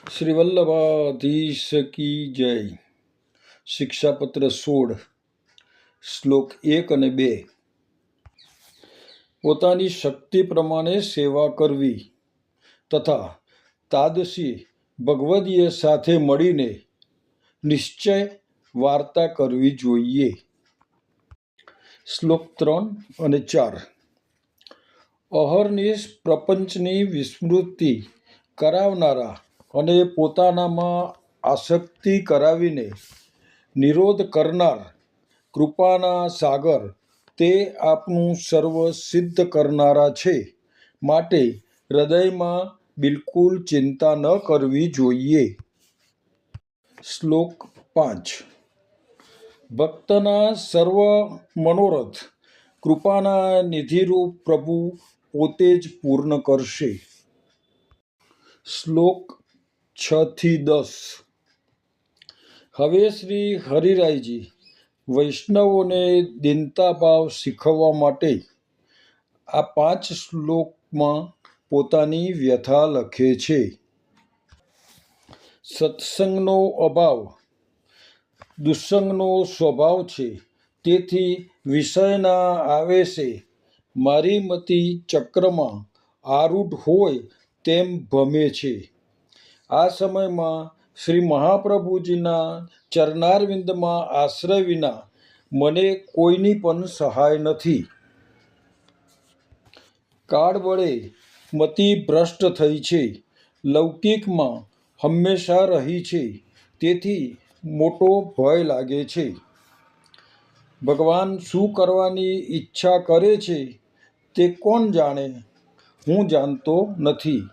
શ્રી વલ્લભાધીશ કી જય. શિક્ષાપત્ર 16 શ્લોક 1 અને 2. પોતાની શક્તિ પ્રમાણે સેવા કરવી તથા તાદશી ભગવદીય સાથે મળીને નિશ્ચય વાર્તા કરવી જોઈએ. શ્લોક 3 અને 4. અહર્નિશ પ્રપંચની વિસ્મૃતિ કરાવનારા અને પોતાનામાં આસક્તિ કરાવીને નિરોધ કરનાર કૃપાના સાગર તે આપનું સર્વ સિદ્ધ કરનારા છે. માટે હૃદયમાં બિલકુલ ચિંતા ન કરવી જોઈએ. શ્લોક 5. ભક્તના સર્વ મનોરથ કૃપાના નિધિરૂપ પ્રભુ પોતે જ પૂર્ણ કરશે. શ્લોક 6-10. હવે શ્રી હરિરાયજી વૈષ્ણવોને દીનતાભાવ શીખવવા માટે આ 5 શ્લોકમાં પોતાની વ્યથા લખે છે. સત્સંગનો અભાવ દુસ્સંગનો સ્વભાવ છે. તેથી વિષયના આવેશે મારી મતિ ચક્રમાં આરૂઢ હોય તેમ ભમે છે. આ સમયમાં શ્રી મહાપ્રભુજીના ચરણારવિંદમાં આશ્રય વિના મને કોઈની પણ સહાય નથી. કાળ વડે મતિ ભ્રષ્ટ થઈ છે. લૌકિકમાં હંમેશા રહી છે. તેથી મોટો ભય લાગે છે. ભગવાન શું કરવાની ઈચ્છા કરે છે તે કોણ જાણે? હું જાણતો નથી.